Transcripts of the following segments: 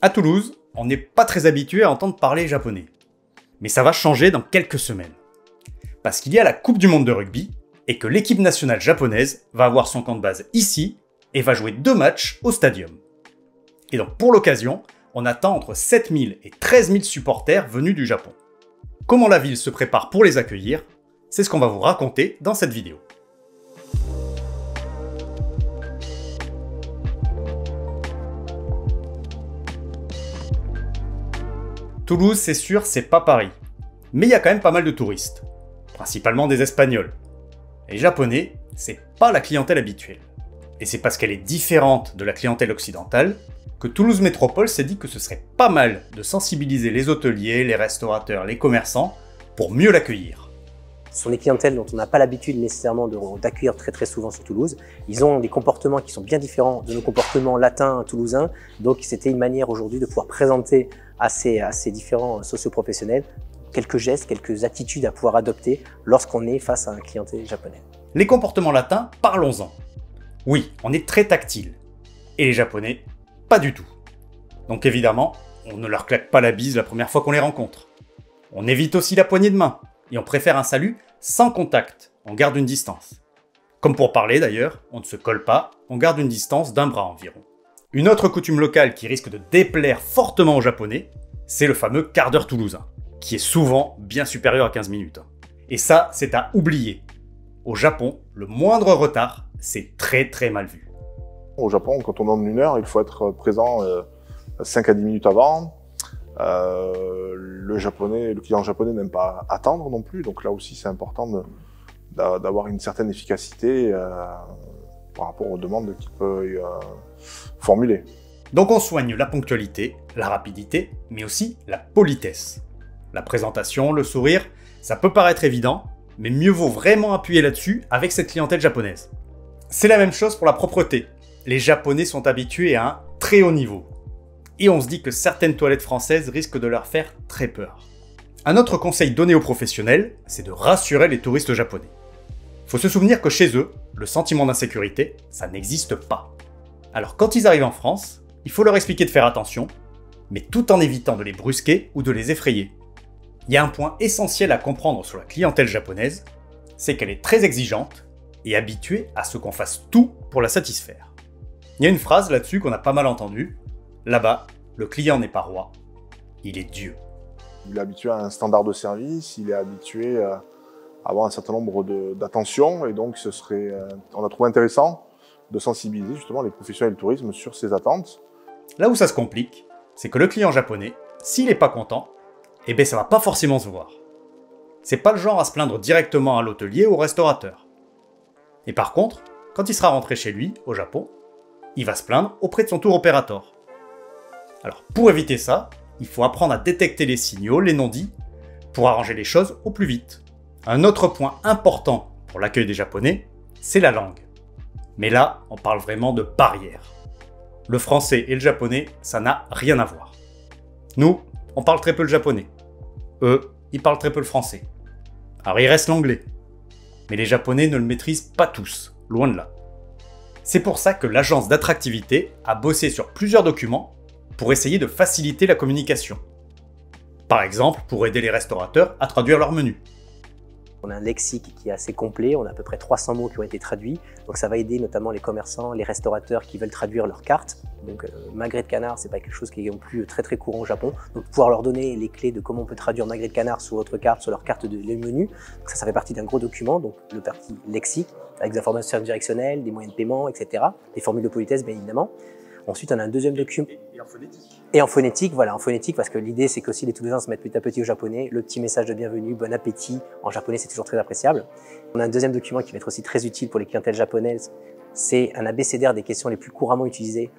À Toulouse, on n'est pas très habitué à entendre parler japonais. Mais ça va changer dans quelques semaines. Parce qu'il y a la Coupe du Monde de rugby et que l'équipe nationale japonaise va avoir son camp de base ici et va jouer 2 matchs au stadium. Et donc pour l'occasion, on attend entre 7000 et 13 000 supporters venus du Japon. Comment la ville se prépare pour les accueillir, c'est ce qu'on va vous raconter dans cette vidéo. Toulouse, c'est sûr, c'est pas Paris. Mais il y a quand même pas mal de touristes. Principalement des Espagnols. Les Japonais, c'est pas la clientèle habituelle. Et c'est parce qu'elle est différente de la clientèle occidentale que Toulouse Métropole s'est dit que ce serait pas mal de sensibiliser les hôteliers, les restaurateurs, les commerçants pour mieux l'accueillir. Ce sont des clientèles dont on n'a pas l'habitude nécessairement d'accueillir très souvent sur Toulouse. Ils ont des comportements qui sont bien différents de nos comportements latins toulousains. Donc c'était une manière aujourd'hui de pouvoir présenter à ces différents socioprofessionnels quelques gestes, quelques attitudes à pouvoir adopter lorsqu'on est face à un clientèle japonais. Les comportements latins, parlons-en. Oui, on est très tactile. Et les Japonais, pas du tout. Donc évidemment, on ne leur claque pas la bise la première fois qu'on les rencontre. On évite aussi la poignée de main. Et on préfère un salut sans contact, on garde une distance. Comme pour parler d'ailleurs, on ne se colle pas, on garde une distance d'1 bras environ. Une autre coutume locale qui risque de déplaire fortement aux Japonais, c'est le fameux quart d'heure toulousain, qui est souvent bien supérieur à 15 minutes. Et ça, c'est à oublier. Au Japon, le moindre retard, c'est très mal vu. Au Japon, quand on donne 1 heure, il faut être présent 5 à 10 minutes avant. Le client japonais n'aime pas attendre non plus, donc là aussi c'est important d'avoir une certaine efficacité par rapport aux demandes qu'il peut formuler. Donc on soigne la ponctualité, la rapidité, mais aussi la politesse. La présentation, le sourire, ça peut paraître évident, mais mieux vaut vraiment appuyer là-dessus avec cette clientèle japonaise. C'est la même chose pour la propreté. Les Japonais sont habitués à un très haut niveau. Et on se dit que certaines toilettes françaises risquent de leur faire très peur. Un autre conseil donné aux professionnels, c'est de rassurer les touristes japonais. Faut se souvenir que chez eux, le sentiment d'insécurité, ça n'existe pas. Alors quand ils arrivent en France, il faut leur expliquer de faire attention, mais tout en évitant de les brusquer ou de les effrayer. Il y a un point essentiel à comprendre sur la clientèle japonaise, c'est qu'elle est très exigeante et habituée à ce qu'on fasse tout pour la satisfaire. Il y a une phrase là-dessus qu'on a pas mal entendue. Là-bas, le client n'est pas roi, il est Dieu. Il est habitué à un standard de service, il est habitué à avoir un certain nombre d'attentions, et donc on a trouvé intéressant de sensibiliser justement les professionnels du tourisme sur ces attentes. Là où ça se complique, c'est que le client japonais, s'il n'est pas content, eh ben ça va pas forcément se voir. C'est pas le genre à se plaindre directement à l'hôtelier ou au restaurateur. Et par contre, quand il sera rentré chez lui, au Japon, il va se plaindre auprès de son tour opérateur. Alors pour éviter ça, il faut apprendre à détecter les signaux, les non-dits, pour arranger les choses au plus vite. Un autre point important pour l'accueil des Japonais, c'est la langue. Mais là, on parle vraiment de barrière. Le français et le japonais, ça n'a rien à voir. Nous, on parle très peu le japonais. Eux, ils parlent très peu le français. Alors il reste l'anglais. Mais les Japonais ne le maîtrisent pas tous, loin de là. C'est pour ça que l'agence d'attractivité a bossé sur plusieurs documents pour essayer de faciliter la communication. Par exemple, pour aider les restaurateurs à traduire leur menu. On a un lexique qui est assez complet, on a à peu près 300 mots qui ont été traduits, donc ça va aider notamment les commerçants, les restaurateurs qui veulent traduire leurs cartes. Donc magret de canard, c'est pas quelque chose qui est non plus très courant au Japon, donc pouvoir leur donner les clés de comment on peut traduire magret de canard sur votre carte, sur leur carte de menu, donc ça fait partie d'un gros document, donc le parti lexique, avec des informations directionnelles, des moyens de paiement, etc., des formules de politesse bien évidemment. Ensuite, on a un deuxième document. Et en phonétique. Et en phonétique, voilà, en phonétique, parce que l'idée, c'est qu'aussi les Toulousains se mettent petit à petit au japonais. Le petit message de bienvenue, bon appétit, en japonais, c'est toujours très appréciable. On a un deuxième document qui va être aussi très utile pour les clientèles japonaises. C'est un abécédaire des questions les plus couramment utilisées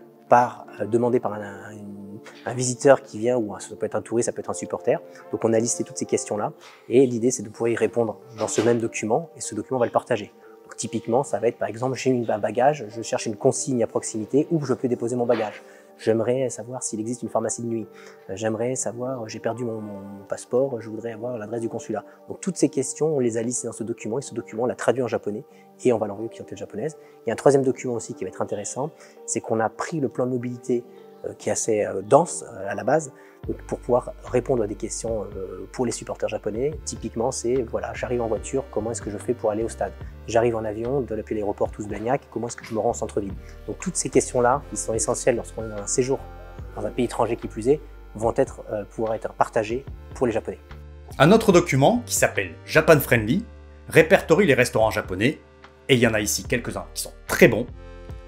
demandées par un visiteur qui vient, ou ça peut être un touriste, ça peut être un supporter. Donc, on a listé toutes ces questions-là. Et l'idée, c'est de pouvoir y répondre dans ce même document. Et ce document, on va le partager. Donc, typiquement, ça va être, par exemple, j'ai un bagage, je cherche une consigne à proximité où je peux déposer mon bagage. J'aimerais savoir s'il existe une pharmacie de nuit. J'aimerais savoir, j'ai perdu mon passeport, je voudrais avoir l'adresse du consulat. Donc toutes ces questions, on les a listées dans ce document et ce document, on l'a traduit en japonais et on va l'envoyer aux clientèles japonaises. Il y a un troisième document aussi qui va être intéressant, c'est qu'on a pris le plan de mobilité qui est assez dense à la base, donc pour pouvoir répondre à des questions pour les supporters japonais. Typiquement, c'est voilà, j'arrive en voiture, comment est-ce que je fais pour aller au stade? J'arrive en avion depuis l'aéroport Toulouse-Blagnac, comment est-ce que je me rends en centre-ville? Donc toutes ces questions-là, qui sont essentielles lorsqu'on est dans un séjour dans un pays étranger qui plus est, vont pouvoir être partagées pour les Japonais. Un autre document, qui s'appelle Japan Friendly, répertorie les restaurants japonais, et il y en a ici quelques-uns qui sont très bons,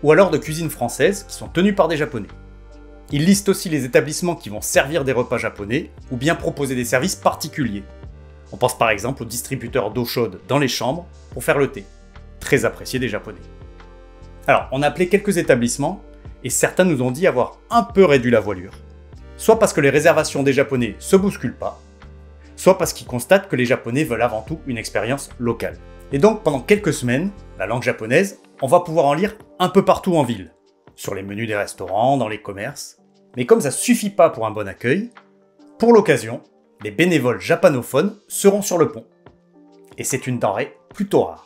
ou alors de cuisine française qui sont tenus par des Japonais. Il liste aussi les établissements qui vont servir des repas japonais ou bien proposer des services particuliers. On pense par exemple aux distributeurs d'eau chaude dans les chambres pour faire le thé, très apprécié des Japonais. Alors, on a appelé quelques établissements et certains nous ont dit avoir un peu réduit la voilure. Soit parce que les réservations des Japonais se bousculent pas, soit parce qu'ils constatent que les Japonais veulent avant tout une expérience locale. Et donc pendant quelques semaines, la langue japonaise, on va pouvoir en lire un peu partout en ville, sur les menus des restaurants, dans les commerces. Mais comme ça suffit pas pour un bon accueil, pour l'occasion, les bénévoles japanophones seront sur le pont. Et c'est une denrée plutôt rare.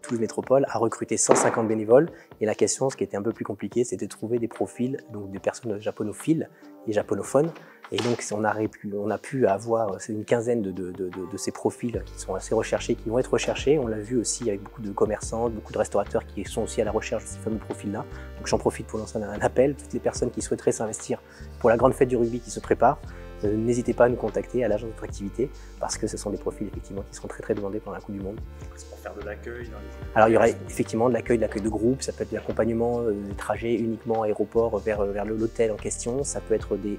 Toulouse Métropole a recruté 150 bénévoles et la question, ce qui était un peu plus compliqué, c'était de trouver des profils, donc des personnes japonophiles et japonophones. Et donc on a pu avoir une quinzaine de ces profils qui sont assez recherchés, qui vont être recherchés. On l'a vu aussi avec beaucoup de commerçants, beaucoup de restaurateurs qui sont aussi à la recherche de ces fameux profils-là. Donc j'en profite pour lancer un appel. Toutes les personnes qui souhaiteraient s'investir pour la grande fête du rugby qui se prépare, n'hésitez pas à nous contacter à l'agence d'attractivité parce que ce sont des profils effectivement qui seront très demandés pendant la Coupe du Monde. C'est pour faire de l'accueil dans les... Alors il y aura effectivement de l'accueil de groupe, ça peut être de l'accompagnement des trajets uniquement aéroport vers l'hôtel en question, ça peut être des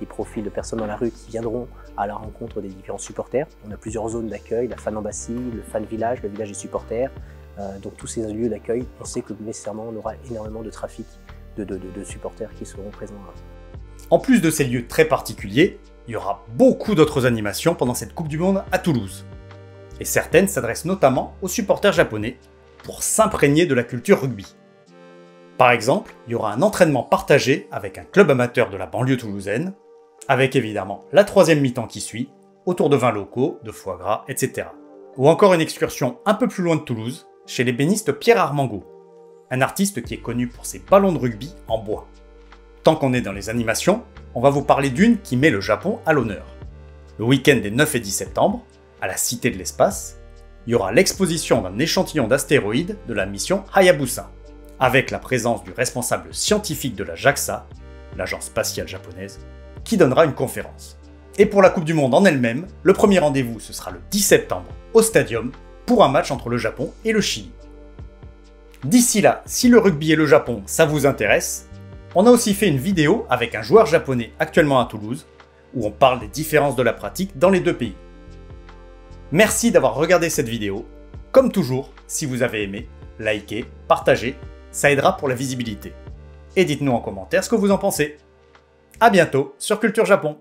profils de personnes dans la rue qui viendront à la rencontre des différents supporters. On a plusieurs zones d'accueil, la fan embassy, le fan village, le village des supporters. Donc tous ces lieux d'accueil, on sait que nécessairement on aura énormément de trafic de supporters qui seront présents. En plus de ces lieux très particuliers, il y aura beaucoup d'autres animations pendant cette Coupe du Monde à Toulouse. Et certaines s'adressent notamment aux supporters japonais pour s'imprégner de la culture rugby. Par exemple, il y aura un entraînement partagé avec un club amateur de la banlieue toulousaine, avec évidemment la troisième mi-temps qui suit, autour de vins locaux, de foie gras, etc. Ou encore une excursion un peu plus loin de Toulouse, chez l'ébéniste Pierre Armango, un artiste qui est connu pour ses ballons de rugby en bois. Tant qu'on est dans les animations, on va vous parler d'une qui met le Japon à l'honneur. Le week-end des 9 et 10 septembre, à la Cité de l'Espace, il y aura l'exposition d'un échantillon d'astéroïdes de la mission Hayabusa, avec la présence du responsable scientifique de la JAXA, l'agence spatiale japonaise, qui donnera une conférence. Et pour la Coupe du Monde en elle-même, le premier rendez-vous ce sera le 10 septembre au Stadium pour un match entre le Japon et le Chili. D'ici là, si le rugby et le Japon ça vous intéresse, on a aussi fait une vidéo avec un joueur japonais actuellement à Toulouse, où on parle des différences de la pratique dans les deux pays. Merci d'avoir regardé cette vidéo. Comme toujours, si vous avez aimé, likez, partagez, ça aidera pour la visibilité. Et dites-nous en commentaire ce que vous en pensez. A bientôt sur Culture Japon.